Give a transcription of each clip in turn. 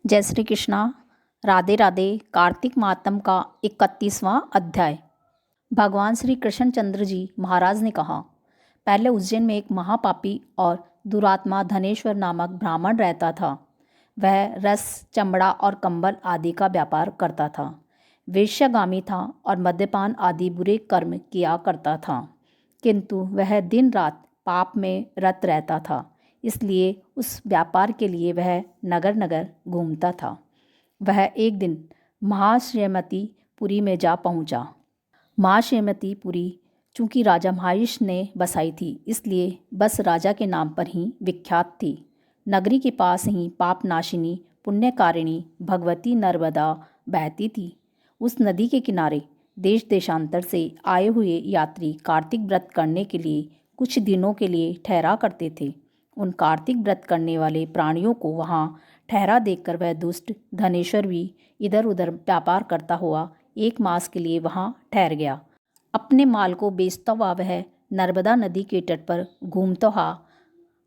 जय श्री कृष्णा। राधे राधे। कार्तिक मातम का 31वां अध्याय। भगवान श्री कृष्ण चंद्र जी महाराज ने कहा, पहले उज्जैन में एक महापापी और दुरात्मा धनेश्वर नामक ब्राह्मण रहता था। वह रस, चमड़ा और कंबल आदि का व्यापार करता था। वेश्यागामी था और मद्यपान आदि बुरे कर्म किया करता था, किंतु वह दिन रात पाप में रत रहता था। इसलिए उस व्यापार के लिए वह नगर नगर घूमता था। वह एक दिन महाश्वेमतीपुरी में जा पहुंचा। महाश्वेमतीपुरी चूंकि राजा महिष ने बसाई थी, इसलिए बस राजा के नाम पर ही विख्यात थी। नगरी के पास ही पापनाशिनी पुण्यकारिणी भगवती नर्मदा बहती थी। उस नदी के किनारे देश देशांतर से आए हुए यात्री कार्तिक व्रत करने के लिए कुछ दिनों के लिए ठहरा करते थे। उन कार्तिक व्रत करने वाले प्राणियों को वहाँ ठहरा देखकर वह दुष्ट धनेश्वर भी इधर उधर व्यापार करता हुआ 1 मास के लिए वहाँ ठहर गया। अपने माल को बेचता हुआ वह नर्मदा नदी के तट पर घूमता हुआ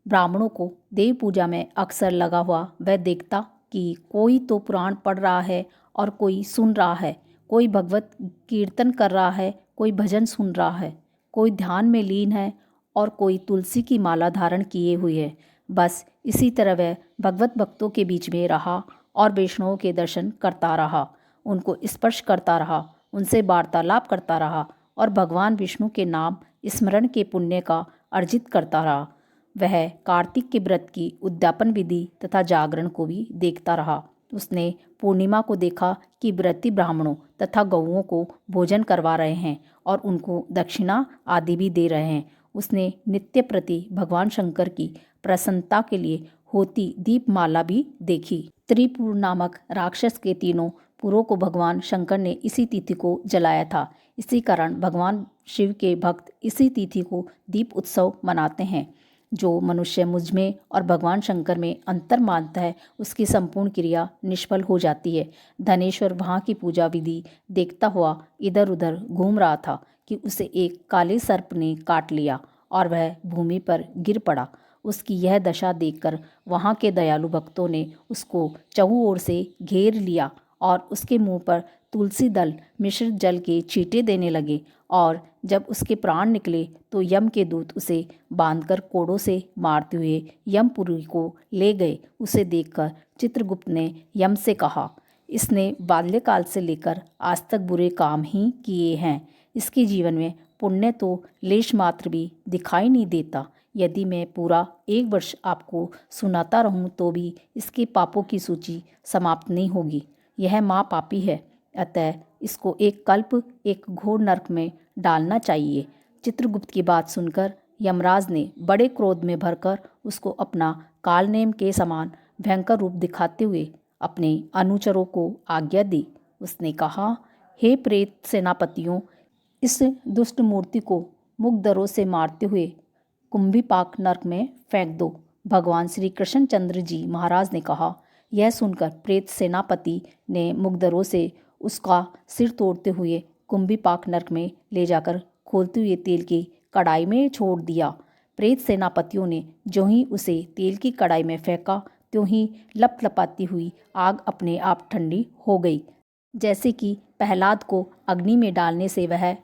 ब्राह्मणों को देव पूजा में अक्सर लगा हुआ वह देखता कि कोई तो पुराण पढ़ रहा है और कोई सुन रहा है, कोई भगवत कीर्तन कर रहा है, कोई भजन सुन रहा है, कोई ध्यान में लीन है और कोई तुलसी की माला धारण किए हुए है। बस इसी तरह वह भगवत भक्तों के बीच में रहा और वैष्णवों के दर्शन करता रहा, उनको स्पर्श करता रहा, उनसे वार्तालाप करता रहा और भगवान विष्णु के नाम स्मरण के पुण्य का अर्जित करता रहा। वह कार्तिक के व्रत की उद्यापन विधि तथा जागरण को भी देखता रहा। उसने पूर्णिमा को देखा कि व्रती ब्राह्मणों तथा गौओं को भोजन करवा रहे हैं और उनको दक्षिणा आदि भी दे रहे हैं। उसने नित्य प्रति भगवान शंकर की प्रसन्नता के लिए होती दीपमाला भी देखी। त्रिपुर नामक राक्षस के तीनों पुरों को भगवान शंकर ने इसी तिथि को जलाया था। इसी कारण भगवान शिव के भक्त इसी तिथि को दीप उत्सव मनाते हैं। जो मनुष्य मुझ में और भगवान शंकर में अंतर मानता है, उसकी संपूर्ण क्रिया निष्फल हो जाती है। धनेश्वर वहाँ की पूजा विधि देखता हुआ इधर उधर घूम रहा था कि उसे एक काले सर्प ने काट लिया और वह भूमि पर गिर पड़ा। उसकी यह दशा देखकर वहाँ के दयालु भक्तों ने उसको चहुं ओर से घेर लिया और उसके मुंह पर तुलसी दल मिश्रित जल के छींटे देने लगे। और जब उसके प्राण निकले तो यम के दूत उसे बांधकर कोड़ों से मारते हुए यमपुरी को ले गए। उसे देखकर चित्रगुप्त ने यम से कहा, इसने बाल्यकाल से लेकर आज तक बुरे काम ही किए हैं। इसके जीवन में पुण्य तो लेश मात्र भी दिखाई नहीं देता। यदि मैं पूरा 1 वर्ष आपको सुनाता रहूं तो भी इसके पापों की सूची समाप्त नहीं होगी। यह महापापी है, अतः इसको एक कल्प एक घोर नरक में डालना चाहिए। चित्रगुप्त की बात सुनकर यमराज ने बड़े क्रोध में भरकर उसको अपना कालनेम के समान भयंकर रूप दिखाते हुए अपने अनुचरों को आज्ञा दी। उसने कहा, हे प्रेत सेनापतियों, इस दुष्ट मूर्ति को मुग्धरों से मारते हुए कुंभीपाक नरक में फेंक दो। भगवान श्री कृष्ण चंद्र जी महाराज ने कहा। यह सुनकर प्रेत सेनापति ने मुग्धरों से उसका सिर तोड़ते हुए कुंभीपाक नरक में ले जाकर खोलते हुए तेल की कढ़ाई में छोड़ दिया। प्रेत सेनापतियों ने जो ही उसे तेल की कढ़ाई में फेंका, त्यों ही लपलपाती हुई आग अपने आप ठंडी हो गई, जैसे कि प्रहलाद को अग्नि में डालने से वह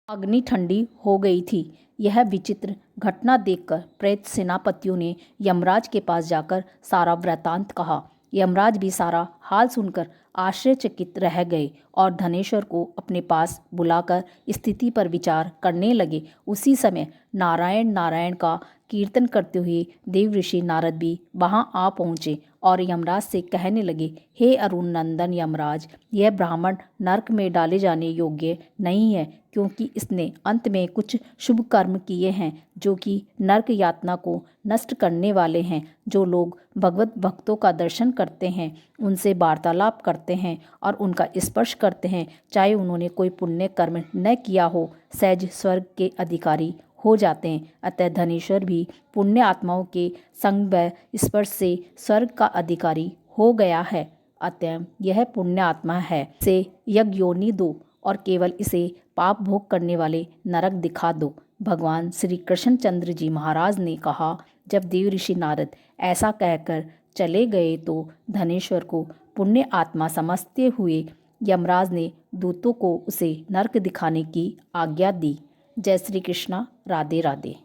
अग्नि ठंडी हो गई थी। यह विचित्र घटना देखकर प्रेत सेनापतियों ने यमराज के पास जाकर सारा वृतांत कहा। यमराज भी सारा हाल सुनकर आश्चर्यचकित रह गए और धनेश्वर को अपने पास बुलाकर स्थिति पर विचार करने लगे। उसी समय नारायण नारायण का कीर्तन करते हुए देव ऋषि नारद भी वहां आ पहुँचे और यमराज से कहने लगे, हे अरुण नंदन यमराज, यह ब्राह्मण नरक में डाले जाने योग्य नहीं है, क्योंकि इसने अंत में कुछ शुभ कर्म किए हैं जो कि नरक यातना को नष्ट करने वाले हैं। जो लोग भगवत भक्तों का दर्शन करते हैं, उनसे वार्तालाप करते हैं और उनका स्पर्श करते हैं, चाहे उन्होंने कोई पुण्य कर्म न किया हो, सहज स्वर्ग के अधिकारी हो जाते हैं। अतः धनेश्वर भी पुण्य आत्माओं के संग व स्पर्श से स्वर्ग का अधिकारी हो गया है। अतः यह पुण्य आत्मा है, इसे यज्ञ योनि दो और केवल इसे पाप भोग करने वाले नरक दिखा दो। भगवान श्री कृष्ण चंद्र जी महाराज ने कहा। जब देव ऋषि नारद ऐसा कहकर चले गए तो धनेश्वर को पुण्य आत्मा समझते हुए यमराज ने दूतों को उसे नर्क दिखाने की आज्ञा दी। जय श्री कृष्णा। राधे राधे।